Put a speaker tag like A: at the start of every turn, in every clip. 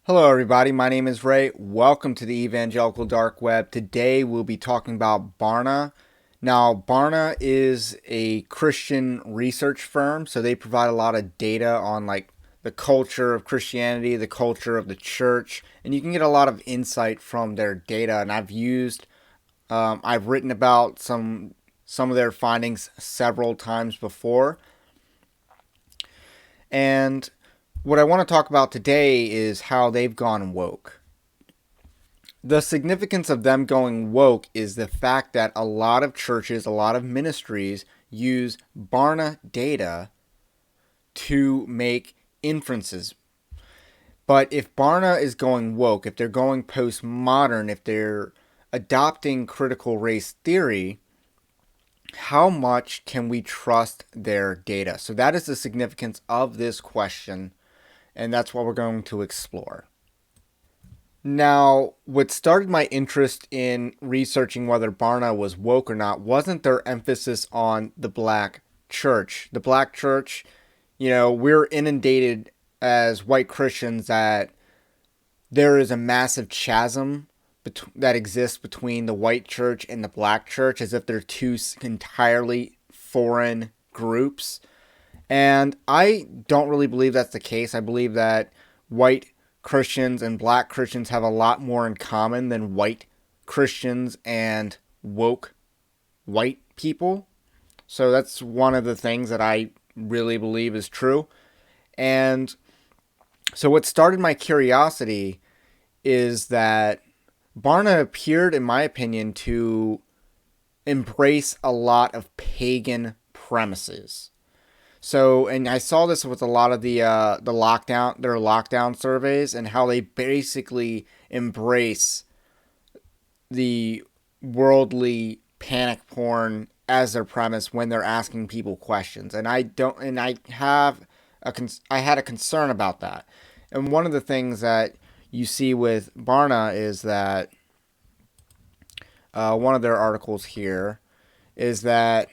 A: Hello, everybody. My name is Ray. Welcome to the Evangelical Dark Web. Today, we'll be talking about Barna. Now, Barna is a Christian research firm, so they provide a lot of data on the culture of Christianity, the culture of the church, and you can get a lot of insight from their data. And I've written about some of their findings several times before, and what I want to talk about today is how they've gone woke. The significance of them going woke is the fact that a lot of churches, a lot of ministries use Barna data to make inferences. But if Barna is going woke, if they're going postmodern, if they're adopting critical race theory, how much can we trust their data? So that is the significance of this question, and that's what we're going to explore. Now, what started my interest in researching whether Barna was woke or not wasn't their emphasis on the black church. The black church, we're inundated as white Christians that there is a massive chasm that exists between the white church and the black church, as if they're two entirely foreign groups. And I don't really believe that's the case. I believe that white Christians and black Christians have a lot more in common than white Christians and woke white people. So that's one of the things that I really believe is true. And so what started my curiosity is that Barna appeared, in my opinion, to embrace a lot of pagan premises. So, and I saw this with a lot of their lockdown surveys, and how they basically embrace the worldly panic porn as their premise when they're asking people questions. And I had a concern about that. And one of the things that you see with Barna is that one of their articles here is that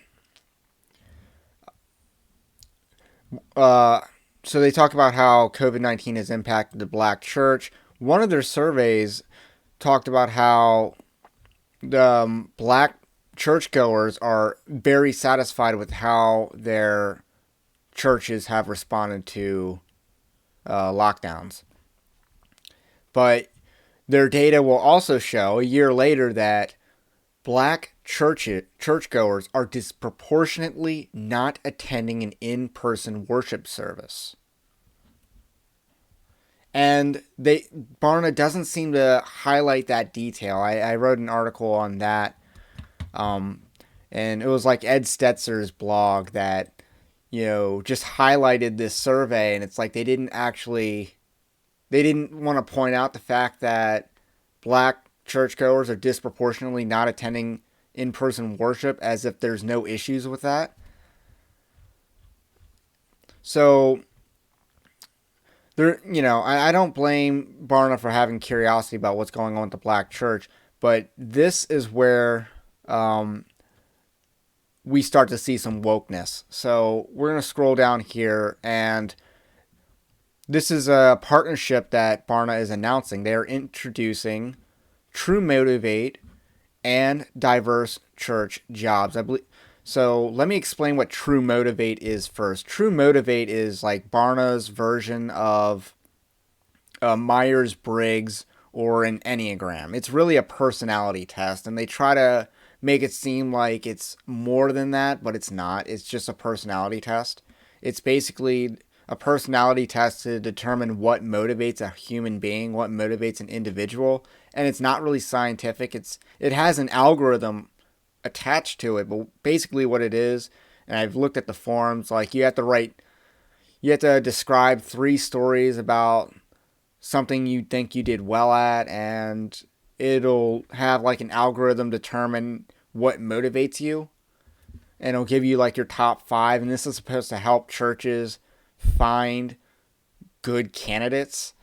A: so they talk about how COVID-19 has impacted the black church. One of their surveys talked about how the black churchgoers are very satisfied with how their churches have responded to lockdowns. But their data will also show a year later that black churchgoers are disproportionately not attending an in-person worship service. And Barna doesn't seem to highlight that detail. I wrote an article on that, and it was like Ed Stetzer's blog that, just highlighted this survey, and it's like they didn't want to point out the fact that black churchgoers are disproportionately not attending in-person worship, as if there's no issues with that. So I don't blame Barna for having curiosity about what's going on with the black church, but this is where we start to see some wokeness. So we're going to scroll down here, and this is a partnership that Barna is announcing. They are introducing True Motivate and diverse church jobs. I believe. So let me explain what True Motivate is first. True Motivate is like Barna's version of Myers-Briggs or an Enneagram. It's really a personality test, and they try to make it seem like it's more than that, but it's not. It's just a personality test. It's basically a personality test to determine what motivates a human being, what motivates an individual, and it's not really scientific. It has an algorithm attached to it, but basically what it is, and I've looked at the forums, like you have to describe 3 stories about something you think you did well at, and it'll have like an algorithm determine what motivates you, and it'll give you like your top 5, and this is supposed to help churches find good candidates.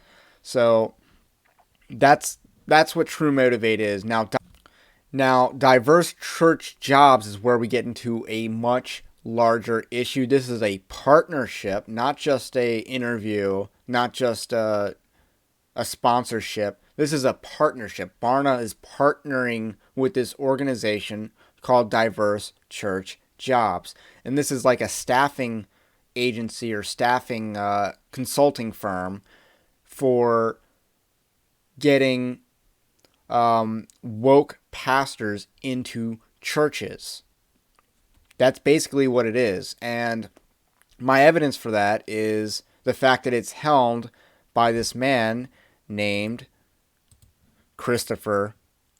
A: So that's what True Motivate is. Now, diverse church jobs is where we get into a much larger issue. This is a partnership, not just a interview, not just a sponsorship. This is a partnership. Barna is partnering with this organization called Diverse Church Jobs. And this is like a staffing agency or staffing consulting firm for getting woke pastors into churches. That's basically what it is. And my evidence for that is the fact that it's helmed by this man named Christopher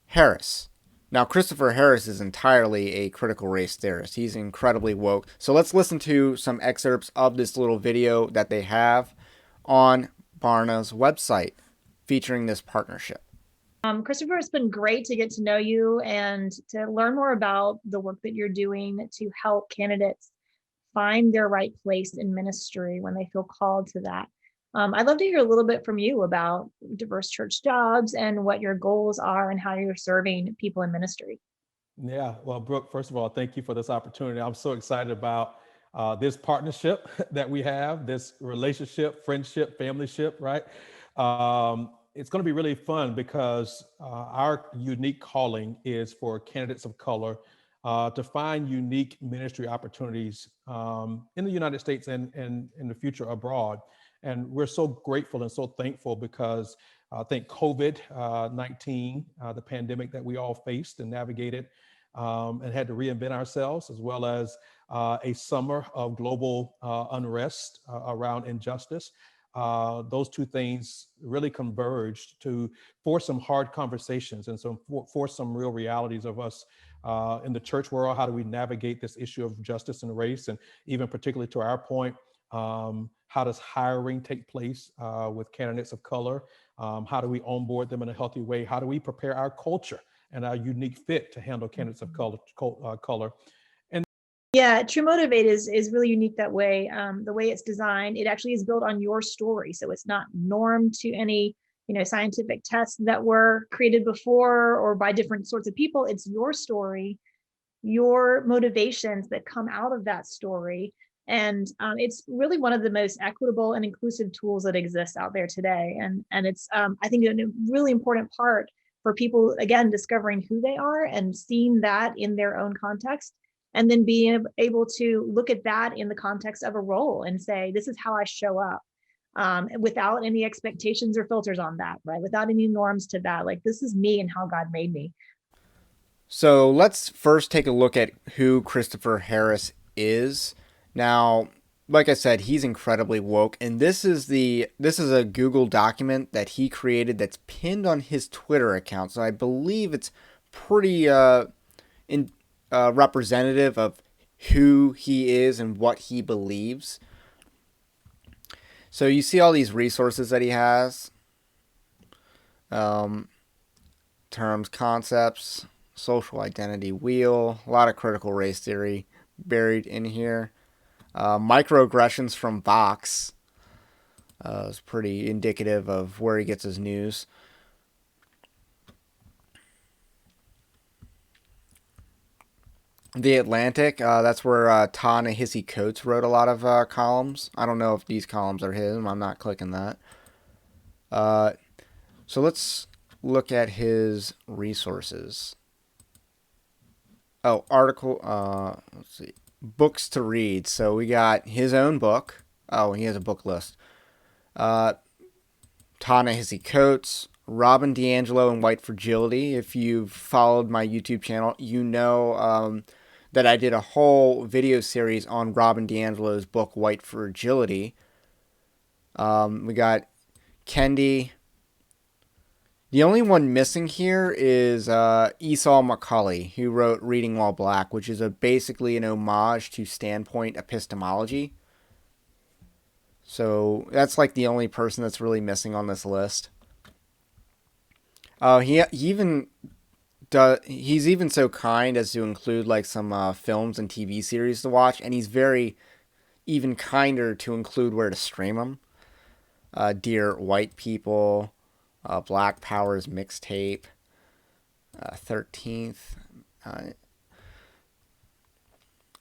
A: Harris. Now, Christopher Harris is entirely a critical race theorist. He's incredibly woke. So let's listen to some excerpts of this little video that they have on Barna's website featuring this partnership.
B: Christopher, it's been great to get to know you and to learn more about the work that you're doing to help candidates find their right place in ministry when they feel called to that. I'd love to hear a little bit from you about diverse church jobs and what your goals are and how you're serving people in ministry.
C: Yeah, well, Brooke, first of all, thank you for this opportunity. I'm so excited about this partnership that we have, this relationship, friendship, familyship, right? It's going to be really fun because our unique calling is for candidates of color to find unique ministry opportunities in the United States and in the future abroad. And we're so grateful and so thankful because I think COVID-19, the pandemic that we all faced and navigated and had to reinvent ourselves, as well as a summer of global unrest around injustice. Those two things really converged to force some hard conversations and force some real realities of us in the church world. How do we navigate this issue of justice and race? And even particularly to our point, how does hiring take place with candidates of color? How do we onboard them in a healthy way? How do we prepare our culture and our unique fit to handle candidates of color? And
B: yeah, True Motivate is really unique that way. The way it's designed, it actually is built on your story, so it's not normed to any scientific tests that were created before or by different sorts of people. It's your story, your motivations that come out of that story. And it's really one of the most equitable and inclusive tools that exists out there today. And it's, I think, a really important part for people, again, discovering who they are and seeing that in their own context, and then being able to look at that in the context of a role and say, this is how I show up. Without any expectations or filters on that, right? Without any norms to that. Like, this is me and how God made me.
A: So let's first take a look at who Christopher Harris is. Now, like I said, he's incredibly woke, and this is a Google document that he created that's pinned on his Twitter account. So I believe it's pretty representative of who he is and what he believes. So you see all these resources that he has, terms, concepts, social identity wheel, a lot of critical race theory buried in here. Microaggressions from Vox is pretty indicative of where he gets his news. The Atlantic, that's where Ta-Nehisi Coates wrote a lot of columns. I don't know if these columns are his. I'm not clicking that. So let's look at his resources. Oh, article, let's see. Books to read. So we got his own book. Oh, he has a book list. Ta-Nehisi Coates, Robin DiAngelo, and White Fragility. If you've followed my YouTube channel, you know that I did a whole video series on Robin DiAngelo's book, White Fragility. We got Kendi. The only one missing here is Esau McCaulley, who wrote Reading While Black, which is basically an homage to standpoint epistemology. So that's like the only person that's really missing on this list. He's even so kind as to include like some films and TV series to watch, and he's very even kinder to include where to stream them. Dear White People, Black Power's mixtape, 13th.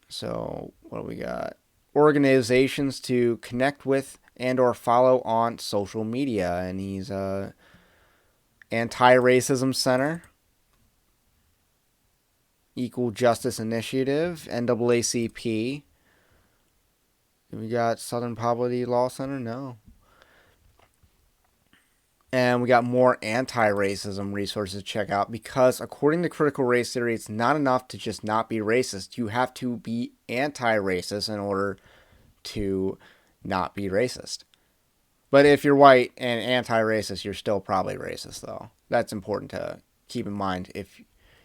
A: So what do we got? Organizations to connect with and or follow on social media. And he's a Anti-Racism Center, Equal Justice Initiative, NAACP. We got Southern Poverty Law Center? No. And we got more anti-racism resources to check out, because according to critical race theory, it's not enough to just not be racist. You have to be anti-racist in order to not be racist. But if you're white and anti-racist, you're still probably racist, though. That's important to keep in mind if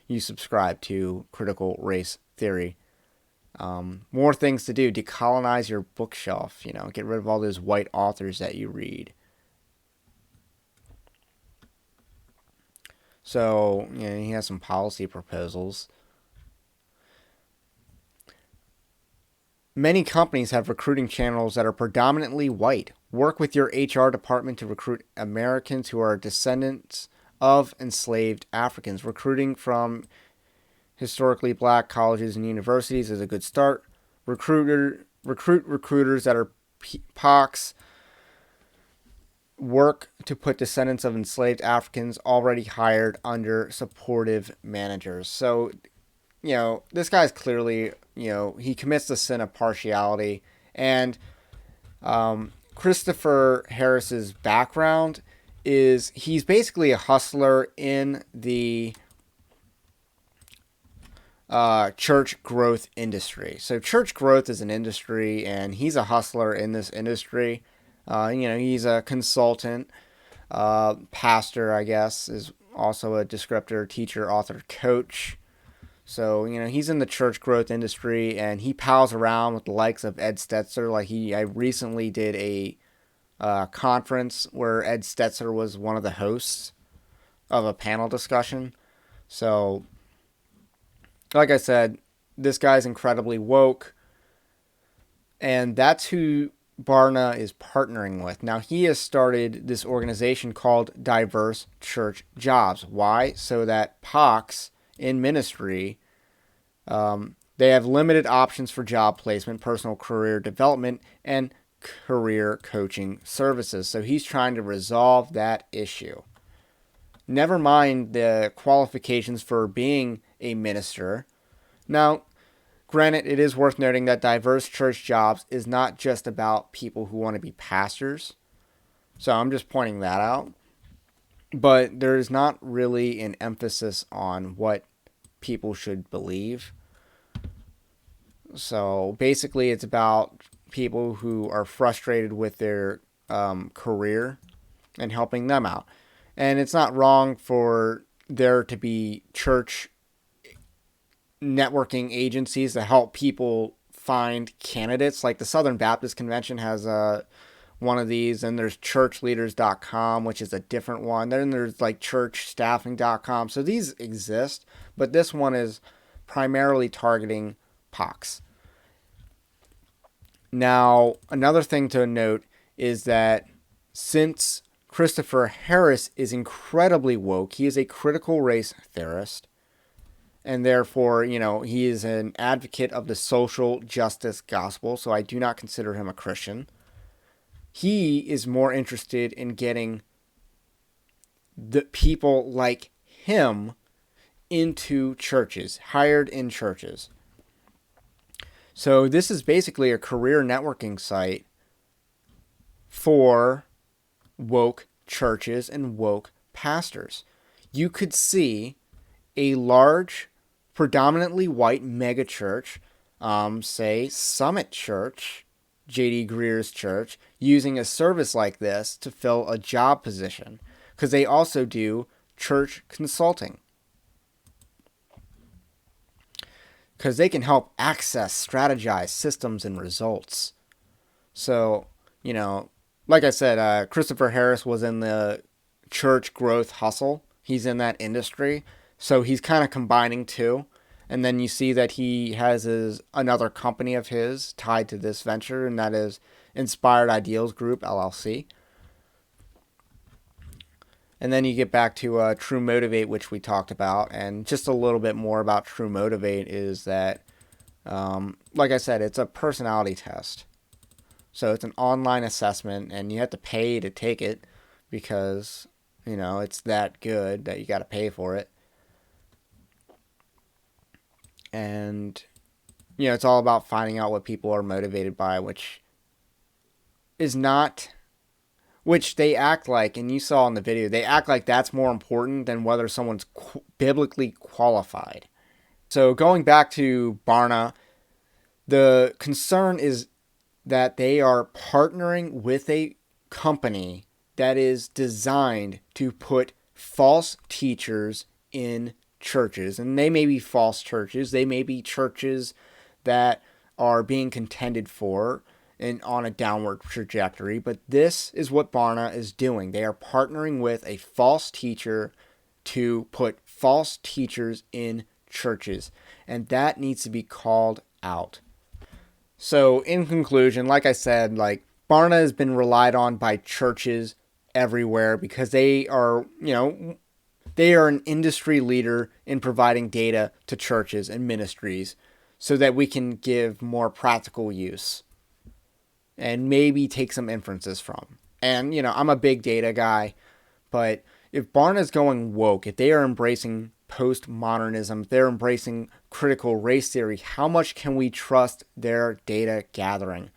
A: you subscribe to critical race theory. More things to do. Decolonize your bookshelf. Get rid of all those white authors that you read. So, he has some policy proposals. Many companies have recruiting channels that are predominantly white. Work with your HR department to recruit Americans who are descendants of enslaved Africans. Recruiting from historically black colleges and universities is a good start. Recruit recruiters that are POCs. Work to put descendants of enslaved Africans already hired under supportive managers. So, this guy's clearly, he commits the sin of partiality. And Christopher Harris's background is he's basically a hustler in the church growth industry. So church growth is an industry, and he's a hustler in this industry. He's a consultant, pastor, I guess, is also a descriptor, teacher, author, coach. So, he's in the church growth industry, and he pals around with the likes of Ed Stetzer. I recently did a conference where Ed Stetzer was one of the hosts of a panel discussion. So, like I said, this guy's incredibly woke, and that's who Barna is partnering with. Now, he has started this organization called Diverse Church Jobs. Why? So that POCs in ministry, they have limited options for job placement, personal career development, and career coaching services. So he's trying to resolve that issue. Never mind the qualifications for being a minister. Now, granted, it is worth noting that Diverse Church Jobs is not just about people who want to be pastors. So I'm just pointing that out. But there's not really an emphasis on what people should believe. So basically, it's about people who are frustrated with their career and helping them out. And it's not wrong for there to be church networking agencies to help people find candidates. Like the Southern Baptist Convention has one of these, and there's churchleaders.com, which is a different one. Then there's churchstaffing.com. So these exist, but this one is primarily targeting POCs. Now, another thing to note is that since Christopher Harris is incredibly woke, he is a critical race theorist, and therefore, he is an advocate of the social justice gospel, so I do not consider him a Christian. He is more interested in getting the people like him into churches, hired in churches. So this is basically a career networking site for woke churches and woke pastors. You could see a large, predominantly white megachurch, say Summit Church, J.D. Greer's church, using a service like this to fill a job position, because they also do church consulting. Because they can help access, strategize systems and results. So, like I said, Christopher Harris was in the church growth hustle. He's in that industry. So he's kind of combining two. And then you see that he has another company of his tied to this venture, and that is Inspired Ideals Group, LLC. And then you get back to True Motivate, which we talked about. And just a little bit more about True Motivate is that, like I said, it's a personality test. So it's an online assessment, and you have to pay to take it because, it's that good that you got to pay for it. And, it's all about finding out what people are motivated by, which is not, which they act like, and you saw in the video, they act like that's more important than whether someone's biblically qualified. So going back to Barna, the concern is that they are partnering with a company that is designed to put false teachers in churches. And they may be false churches. They may be churches that are being contended for and on a downward trajectory. But this is what Barna is doing. They are partnering with a false teacher to put false teachers in churches. And that needs to be called out. So in conclusion, like I said, Barna has been relied on by churches everywhere because they are an industry leader in providing data to churches and ministries so that we can give more practical use and maybe take some inferences from. And, I'm a big data guy, but if Barna's going woke, if they are embracing postmodernism, if they're embracing critical race theory, how much can we trust their data gathering?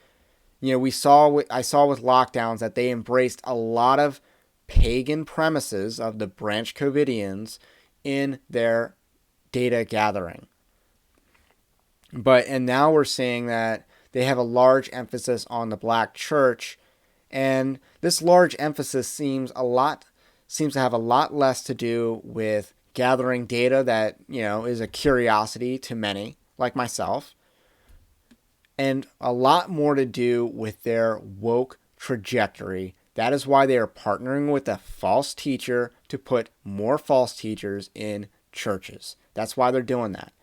A: I saw with lockdowns that they embraced a lot of pagan premises of the Branch Covidians in their data gathering. And now we're seeing that they have a large emphasis on the black church, and this large emphasis seems to have a lot less to do with gathering data that, is a curiosity to many, like myself, and a lot more to do with their woke trajectory. That is why they are partnering with a false teacher to put more false teachers in churches. That's why they're doing that.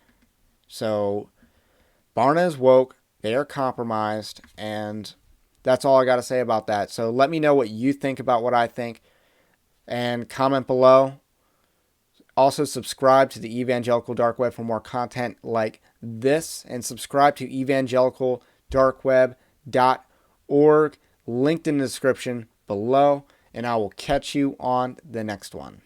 A: So Barna is woke, they are compromised, and that's all I got to say about that. So let me know what you think about what I think, and comment below. Also, subscribe to the Evangelical Dark Web for more content like this, and subscribe to evangelicaldarkweb.org, linked in the description below, and I will catch you on the next one.